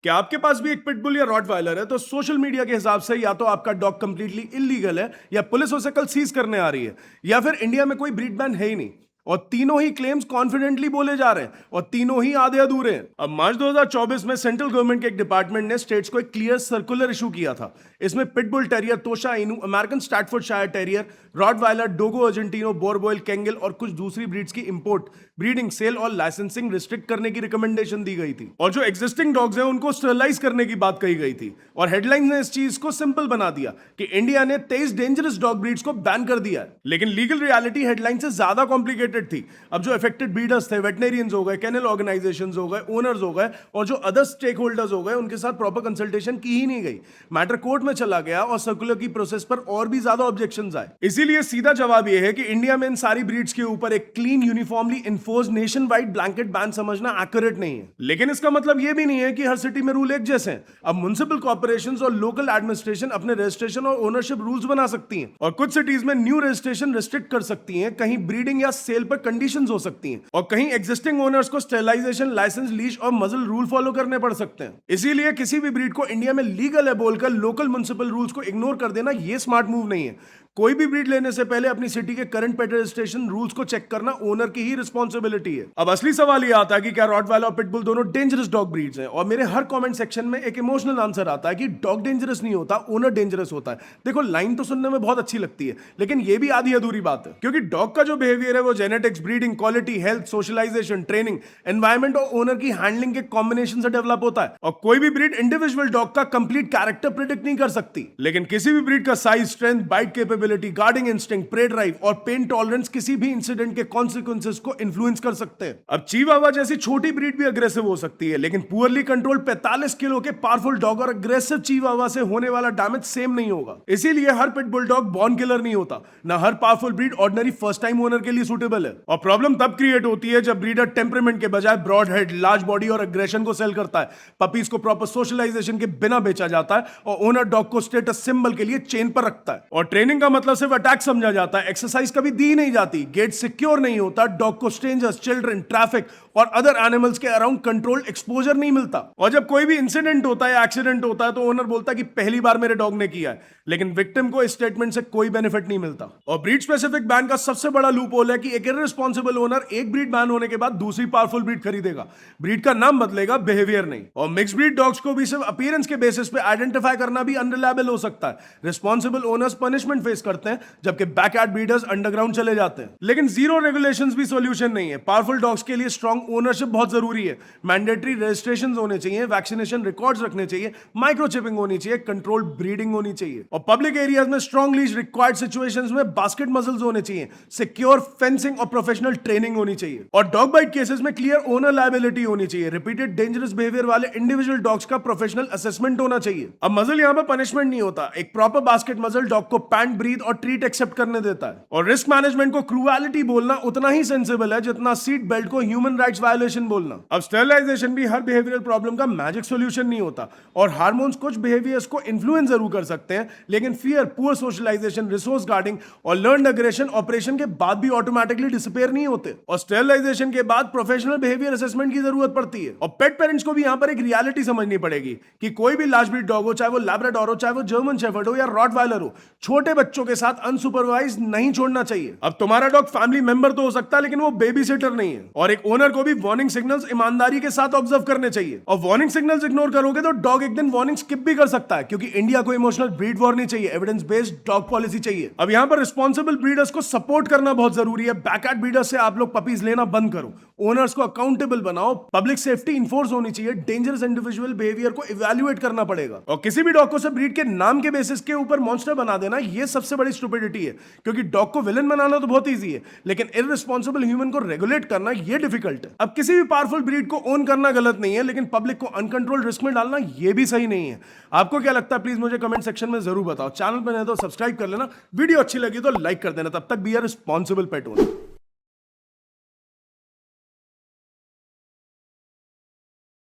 क्या आपके पास भी एक पिटबुल या रॉटवाइलर है तो सोशल मीडिया के हिसाब से या तो आपका डॉग कंप्लीटली इलीगल है या पुलिस उसे कल सीज करने आ रही है या फिर इंडिया में कोई ब्रीड बैन है ही नहीं। और तीनों ही क्लेम्स कॉन्फिडेंटली बोले जा रहे हैं और तीनों ही आधे अधूरे हैं। अब मार्च 2024 में सेंट्रल गवर्नमेंट के एक डिपार्टमेंट ने स्टेट्स को एक क्लियर सर्कुलर इशू किया था। इसमें pitbull terrier, Tosa Inu, American Staffordshire terrier, Rottweiler, Dogo Argentino, Boerboel, Kangal और कुछ दूसरी ब्रीड्स की इंपोर्ट, ब्रीडिंग, सेल और लाइसेंसिंग रिस्ट्रिक्ट करने की रिकमेंडेशन दी गई थी। और जो एग्जिस्टिंग डॉग्स हैं उनको स्टरलाइज करने की बात कही गई थी। और हेडलाइंस ने इस चीज को सिंपल बना दिया कि इंडिया ने 23 डेंजरस डॉग ब्रीड्स को बैन कर दिया है। लेकिन लीगल रियलिटी हेडलाइन से ज्यादा कॉम्प्लिकेटेड थी। अब जो अफेक्टेड ब्रीडर्स थे, वेटनेरियंस हो गए, केनल ऑर्गेनाइजेशंस हो गए, ओनर्स हो गए और जो अदर स्टेक होल्डर्स हो गए, उनके साथ प्रॉपर कंसल्टेशन की ही नहीं गई। मैटर कोर्ट में चला गया और सर्कुलर की प्रोसेस पर और भी ज्यादा ऑब्जेक्शंस आए। इसीलिए सीधा जवाब यह है कि इंडिया में इन सारी ब्रीड्स के ऊपर एक clean, uniformly enforce nation wide blanket ban समझना एक्यूरेट नहीं है। लेकिन इसका मतलब यह भी नहीं है कि हर सिटी में रूल एक जैसे हैं। अब म्युनिसिपल कॉर्पोरेशंस और लोकल एडमिनिस्ट्रेशन अपने रजिस्ट्रेशन और ओनरशिप रूल्स बना सकती हैं और कुछ सिटीज में न्यू रजिस्ट्रेशन रिस्ट्रिक्ट कर सकती हैं। कहीं ब्रीडिंग या सेल पर कंडीशंस हो सकती हैं और कहीं एग्जिस्टिंग ओनर्स को स्टेरिलाइजेशन, लाइसेंस, लीश और मजल रूल फॉलो करने पड़ सकते हैं। इसीलिए किसी भी ब्रीड को इंडिया में लीगल है बोलकर लोकल म्युनिसिपल रूल्स को इग्नोर कर देना यह स्मार्ट मूव नहीं है। कोई भी ब्रीड लेने से पहले अपनी सिटी के करंट पेट रजिस्ट्रेशन रूल्स को चेक करना ओनर की ही रिस्पॉन्सिबिलिटी है। अब असली सवाल यह आता है कि क्या रॉटवाइलर और पिटबुल दोनों डेंजरस डॉग ब्रीड्स हैं? और मेरे हर कमेंट सेक्शन में एक इमोशनल आंसर आता है कि डॉग डेंजरस नहीं होता, ओनर डेंजरस होता है। देखो, लाइन तो सुनने में बहुत अच्छी लगती है, लेकिन यह भी आधी अधूरी बात है, क्योंकि डॉग का जो बिहेवियर है वो genetics, breeding, quality, health, socialisation, training, environment और ओनर की हैंडलिंग के कॉम्बिनेशन से डेवलप होता है। और कोई भी ब्रीड इंडिविजुअल डॉग का कंप्लीट कैरेक्टर प्रिडिक्ट नहीं कर सकती, लेकिन किसी भी ब्रीड का size, strength, bite capability, guarding instinct, prey drive और पेन टॉलरेंस किसी भी इंसिडेंट के कॉन्सिक्वेंसेस को इन्फ्लुएंस कर सकते हैं। अब चिवावा जैसी छोटी ब्रीड भी अग्रेसिव हो सकती है, लेकिन पुअरली कंट्रोल्ड 45 किलो के पावरफुल डॉग और अग्रेसिव चिवावा से होने वाला डैमेज सेम नहीं होगा। इसीलिए हर पिटबुल डॉग बॉर्न किलर नहीं होता, ना हर powerful breed ordinary first time owner के लिए सूटेबल है। और प्रॉब्लम तब क्रिएट होती है जब ब्रीडर टेम्परामेंट के बजाय ब्रॉड हेड, लार्ज बॉडी और अग्रेशन को सेल करता है। पपीज को प्रॉपर सोशलाइजेशन के बिना बेचा जाता है और ओनर डॉग को स्टेटस सिंबल के लिए चेन पर रखता है। और ट्रेनिंग का मतलब सिर्फ अटैक समझा जाता है, एक्सरसाइज कभी दी नहीं जाती, गेट सिक्योर नहीं होता, डॉग को स्ट्रेंजर्स, चिल्ड्रन, ट्रैफिक और अदर एनिमल्स के अराउंड कंट्रोल्ड एक्सपोजर नहीं मिलता। और जब कोई भी इंसिडेंट होता है, एक्सीडेंट होता है, तो ओनर बोलता है कि पहली बार मेरे डॉग ने किया है, लेकिन विक्टिम को इस स्टेटमेंट से कोई बेनिफिट नहीं मिलता। और ब्रीड स्पेसिफिक बैन का सबसे बड़ा लूप होल है कि एक इररिस्पांसिबल ओनर एक ब्रीड बैन होने के बाद दूसरी पावरफुल ब्रीड खरीदेगा, ब्रीड का नाम बदलेगा, बिहेवियर नहीं। और मिक्स ब्रीड डॉग्स को भी सिर्फ अपीयरेंस के बेसिस पे आइडेंटिफाई करना भी अनरिलायबल हो सकता है। रिस्पांसिबल ओनर्स पनिशमेंट फेस करते हैं, जबकि बैकयार्ड ब्रीडर्स अंडरग्राउंड चले जाते हैं। लेकिन जीरो रेगुलेशंस भी सॉल्यूशन नहीं है। पावरफुल डॉग्स के लिए स्ट्रॉन्ग ओनरशिप बहुत जरूरी है। मैंडेटरी रजिस्ट्रेशन होने चाहिए, वैक्सीनेशन रिकॉर्ड्स रखने चाहिए, माइक्रोचिपिंग होनी चाहिए, कंट्रोल्ड ब्रीडिंग होनी चाहिए और पब्लिक एरियाज में स्ट्रॉन्ग लीज, रिक्वायर्ड सिचुएशंस में बास्केट मसल्स होने चाहिए, सिक्योर फेंसिंग और प्रोफेशनल ट्रेनिंग होनी चाहिए। और डॉग बाइट केसेस में क्लियर ओनर लायबिलिटी होनी चाहिए। रिपीटेड डेंजरस बिहेवियर वाले इंडिविजुअल डॉग्स का प्रोफेशनल असेसमेंट होना चाहिए। अब मजल यहां पर पनिशमेंट नहीं होता, एक प्रॉपर बास्केट मजल डॉग को पैंट, ब्रीथ और ट्रीट एक्सेप्ट करने देता है। और रिस्क मैनेजमेंट को क्रूएलिटी बोलना उतना ही सेंसिबल है जितना सीट बेल्ट को ह्यूमन राइट्स वायलेशन बोलना। अब स्टेरिलाइजेशन भी हर बिहेवियरल प्रॉब्लम का मैजिक सॉल्यूशन नहीं होता और हार्मोन्स कुछ बिहेवियर्स को इन्फ्लुएंस जरूर कर सकते हैं, लेकिन fear, poor socialisation, resource guarding और लर्न्ड अग्रेशन ऑपरेशन के बाद भी ऑटोमेटिकली डिसअपीयर नहीं होते। और स्टेरिलाइजेशन के बाद प्रोफेशनल बिहेवियर असेसमेंट की जरूरत पड़ती है। और पेट पेरेंट्स को भी यहां पर एक रियलिटी समझनी पड़ेगी कि कोई भी लार्ज ब्रीड डॉग हो, चाहे वो लैब्राडोर हो, चाहे वो जर्मन शेफर्ड हो या रॉटवाइलर हो, छोटे बच्चों के साथ अनसुपरवाइज नहीं छोड़ना चाहिए। अब तुम्हारा डॉग फैमिली मेंबर तो हो सकता है, लेकिन वो बेबी सिटर नहीं है। और एक ओनर को भी वार्निंग सिग्नल्स ईमानदारी के साथ ऑब्जर्व करने चाहिए। और वार्निंग सिग्नल्स इग्नोर करोगे तो डॉग एक दिन वार्निंग स्किप भी कर सकता है, क्योंकि इंडिया को इमोशनल ब्रीड वॉर नहीं चाहिए, एविडेंस बेस्ड डॉग पॉलिसी चाहिए। अब यहां पर रिस्पॉन्सिबल ब्रीडर्स को सपोर्ट करना बहुत जरूरी है। बैकयार्ड ब्रीडर्स से आप लोग पपीज लेना बंद करो, ओनर्स को अकाउंटेबल बनाओ, पब्लिक सेफ्टी इंफोर्स होनी चाहिए, डेंजरस इंडिविजुअल बिहेवियर को इवैल्यूएट करना पड़ेगा। और किसी भी डॉग को सिर्फ ब्रीड के नाम के बेसिस के ऊपर मॉन्स्टर बना देना, यह सबसे बड़ी स्टुपिडिटी है, क्योंकि डॉग को विलन बनाना तो बहुत ईजी है, लेकिन इररिस्पांसिबल ह्यूमन को रेगुलेट करना यह डिफिकल्ट है। अब किसी भी पावरफुल ब्रीड को ओन करना गलत नहीं है, लेकिन पब्लिक को अनकंट्रोल्ड रिस्क में डालना यह भी सही नहीं है। आपको क्या लगता है, प्लीज मुझे कमेंट सेक्शन में जरूर बताओ। चैनल पर नहीं तो सब्सक्राइब कर लेना, वीडियो अच्छी लगी तो लाइक कर देना। तब तक be a responsible pet owner.